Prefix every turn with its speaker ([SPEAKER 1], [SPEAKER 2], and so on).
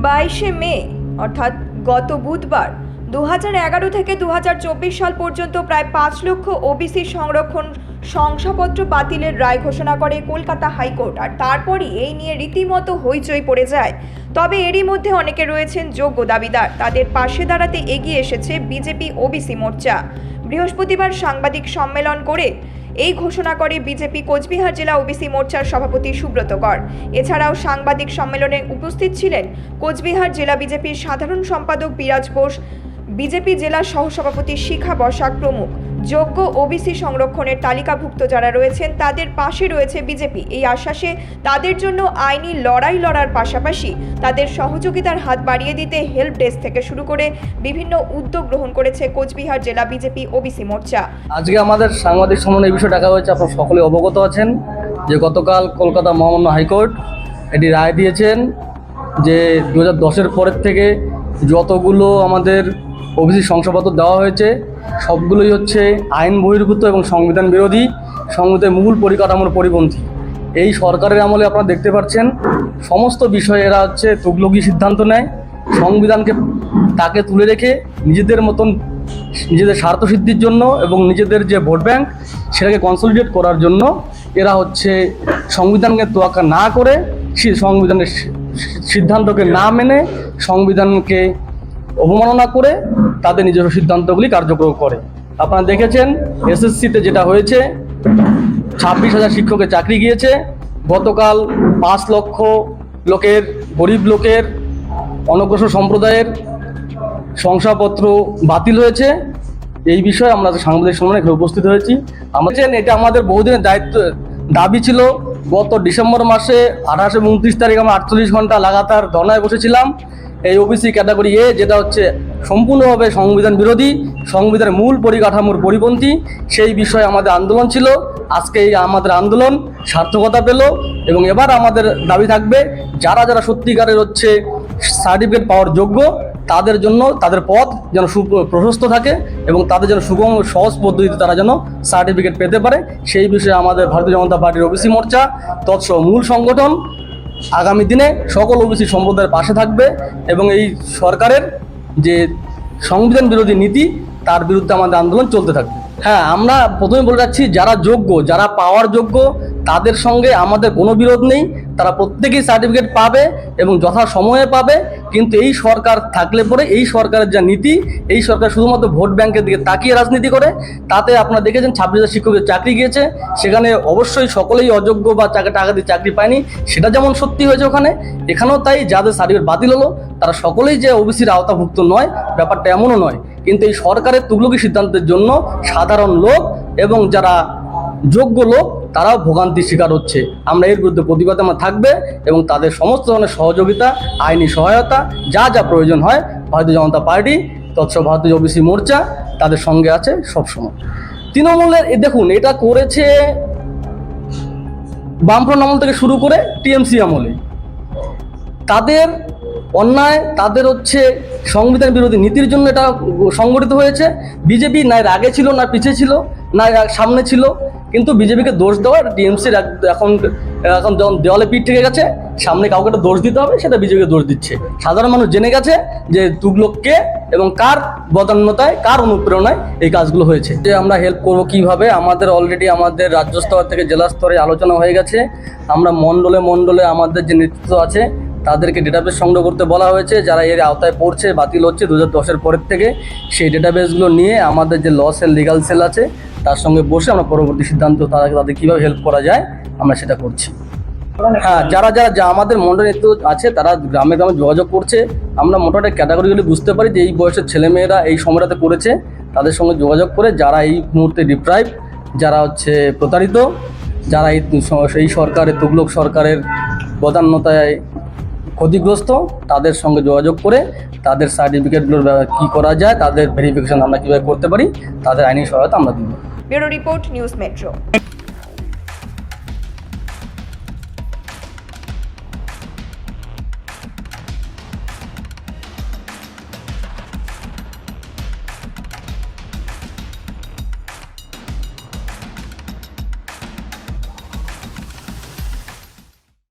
[SPEAKER 1] 22শে মে অর্থাৎ গত বুধবার 2011 থেকে 2024 সাল পর্যন্ত প্রায় 5 লক্ষ ওবিসি সংরক্ষণ শংসাপত্র বাতিলের রায় ঘোষণা করে কলকাতা হাইকোর্ট। আর তারপরই এই নিয়ে রীতিমতো হইচই পড়ে যায়। তবে এরই মধ্যে অনেকে রয়েছেন যোগ্য দাবিদার, তাদের পাশে দাঁড়াতে এগিয়ে এসেছে বিজেপি ওবিসি মোর্চা। বৃহস্পতিবার সাংবাদিক সম্মেলন করে এই ঘোষণা করে বিজেপি কোচবিহার জেলা ওবিসি মোর্চার সভাপতি সুব্রত কর। এছাড়াও সাংবাদিক সম্মেলনে উপস্থিত ছিলেন কোচবিহার জেলা বিজেপির সাধারণ সম্পাদক বিরাজ বোস, বিজেপি জেলা সহসভাপতি শিখা বসাক প্রমুখ। যোগ্য ওবিসি সংরক্ষণের তালিকাভুক্ত যারা রয়েছেন তাদের পাশে রয়েছে বিজেপি। এই আশ্বাসে তাদের জন্য আইনি লড়াই লড়ার পাশাপাশি তাদের সহযোগিতার হাত বাড়িয়ে দিতে হেল্প ডেস্ক থেকে শুরু করে বিভিন্ন উদ্যোগ গ্রহণ করেছে কোচবিহার জেলা বিজেপি ওবিসি মোর্চা।
[SPEAKER 2] আজকে আমাদের সাংবাদিক সম্মেলনে এই বিষয়ে ডাকা হয়েছে। আপনারা সকলে অবগত আছেন যে গতকাল কলকাতা মহামান্য হাইকোর্ট এটি রায় দিয়েছেন যে 2010-এর পরের থেকে যতগুলো আমাদের ওবিসি শংসাপত্র দেওয়া হয়েছে সবগুলোই হচ্ছে আইন বহির্ভূত এবং সংবিধান বিরোধী, সংবিধানের মূল পরিকাঠামোর পরিপন্থী। এই সরকারের আমলে আপনারা দেখতে পাচ্ছেন সমস্ত বিষয়ে এরা হচ্ছে তুগলকি সিদ্ধান্ত নেয়। সংবিধানকে তাকে তুলে রেখে নিজেদের মতন নিজেদের স্বার্থসিদ্ধির জন্য এবং নিজেদের যে ভোট ব্যাংক সেটাকে কনসলিডেট করার জন্য এরা হচ্ছে সংবিধানকে তোয়াক্কা না করে, সংবিধানের সিদ্ধান্তকে না মেনে, সংবিধানকে অবমাননা করে তাদের নিজস্ব সিদ্ধান্তগুলি কার্যকর করে। আপনারা দেখেছেন এসএসসিতে যেটা হয়েছে, 26,000 শিক্ষকের চাকরি গিয়েছে। গতকাল 5 লক্ষ লোকের, গরিব লোকের, অনগ্রসর সম্প্রদায়ের শংসাপত্র বাতিল হয়েছে। এই বিষয়ে আমরা সাংবাদিক সম্মেলনে এখানে উপস্থিত হয়েছি। আমরা এটা আমাদের বহুদিনের দাবি ছিল। গত ডিসেম্বর মাসে 28 এবং 29 তারিখ আমরা 48 ঘন্টা লাগাতার ধর্নায় বসেছিলাম। এই ওবিসি ক্যাটাগরি এ যেটা হচ্ছে সম্পূর্ণভাবে সংবিধান বিরোধী, সংবিধানের মূল পরিকাঠামোর পরিপন্থী, সেই বিষয়ে আমাদের আন্দোলন ছিল। আজকে এই আমাদের আন্দোলন সার্থকতা পেল এবং এবার আমাদের দাবি থাকবে যারা যারা সত্যিকারের হচ্ছে সার্টিফিকেট পাওয়ার যোগ্য তাদের জন্য তাদের পথ যেন প্রশস্ত থাকে এবং তাদের যেন সুগম সহজ পদ্ধতিতে তারা যেন সার্টিফিকেট পেতে পারে। সেই বিষয়ে আমাদের ভারতীয় জনতা পার্টির ওবিসি মোর্চা তৎসহ মূল সংগঠন আগামী দিনে সকল ওবিসি সম্প্রদায়ের পাশে থাকবে এবং এই সরকারের যে সংবিধান বিরোধী নীতি তার বিরুদ্ধে আমাদের আন্দোলন চলতে থাকবে। হ্যাঁ, আমরা প্রথমে বলে যাচ্ছি যারা যোগ্য, যারা পাওয়ার যোগ্য তাদের সঙ্গে আমাদের কোনো বিরোধ নেই। তারা প্রত্যেকেই সার্টিফিকেট পাবে এবং যথা সময়ে পাবে। কিন্তু এই সরকার থাকলে পরে এই সরকারের যা নীতি, এই সরকার শুধুমাত্র ভোট ব্যাংকের দিকে তাকিয়ে রাজনীতি করে। তাতে আপনারা দেখেছেন 26,000 শিক্ষকের চাকরি গিয়েছে, সেখানে অবশ্যই সকলেই অযোগ্য বা টাকা দিয়ে চাকরি পায়নি, সেটা যেমন সত্যি হয়েছে ওখানে, এখানেও তাই। যাদের সার্টিফিকেট বাতিল হলো তারা সকলেই যে ওবিসির আওতাভুক্ত নয়, ব্যাপারটা এমনও নয়। কিন্তু এই সরকারের তুগলকি সিদ্ধান্তের জন্য সাধারণ লোক এবং যারা যোগ্য লোক তারাও ভোগান্তির শিকার হচ্ছে। আমরা এর বিরুদ্ধে প্রতিবাদে আমরা থাকবে এবং তাদের সমস্ত ধরনের সহযোগিতা, আইনি সহায়তা যা যা প্রয়োজন হয় ভারতীয় জনতা পার্টি তৎসহ ভারতীয় ওবিসি মোর্চা তাদের সঙ্গে আছে সবসময়। তৃণমূলের দেখুন এটা করেছে বামফ্রন্ট আমল থেকে শুরু করে টিএমসি আমলে। তাদের অন্যায়, তাদের হচ্ছে সংবিধান বিরোধী নীতির জন্য এটা সংগঠিত হয়েছে। বিজেপি না এর আগে ছিল, না পিছিয়ে ছিল, না সামনে ছিল। কিন্তু বিজেপিকে দোষ দেওয়ার টিএমসির এখন যখন দেওয়ালে পিঠ থেকে গেছে, সামনে কাউকে একটা দোষ দিতে হবে, সেটা বিজেপিকে দোষ দিচ্ছে। সাধারণ মানুষ জেনে গেছে যে তুগলককে এবং কার বদান্যতায়, কার অনুপ্রেরণায় এই কাজগুলো হয়েছে। যে আমরা হেল্প করব কিভাবে, আমাদের অলরেডি আমাদের রাজ্য স্তর থেকে জেলা স্তরে আলোচনা হয়ে গেছে। আমরা মণ্ডলে আমাদের যে নেতৃত্ব আছে তাদেরকে ডেটাবেস সংগ্রহ করতে বলা হয়েছে, যারা এর আওতায় পড়ছে, বাতিল হচ্ছে 2010-এর পরের থেকে। সেই ডেটাবেসগুলো নিয়ে আমাদের যে ল সেল, লিগাল সেল আছে তার সঙ্গে বসে আমরা পরবর্তী সিদ্ধান্ত তাদের কীভাবে হেল্প করা যায় আমরা সেটা করছি। হ্যাঁ, যারা আমাদের মণ্ডল নেতৃত্ব আছে তারা গ্রামে গ্রামে যোগাযোগ করছে। আমরা মোটামুটি ক্যাটাগরিগুলি বুঝতে পারি যে এই বয়সের ছেলেমেয়েরা এই সময়টাতে করেছে, তাদের সঙ্গে যোগাযোগ করে যারা এই মুহূর্তে ডিপ্রাইভ, যারা হচ্ছে প্রতারিত, যারা এই সরকারের তুগলক সরকারের বদান্যতায় ক্ষতিগ্রস্ত, তাদের সঙ্গে যোগাযোগ করে তাদের সার্টিফিকেটগুলোর কী করা যায়, তাদের ভেরিফিকেশন আমরা কীভাবে করতে পারি, তাদের আইনি সহায়তা আমরা দিব।
[SPEAKER 1] Bureau report, news metro.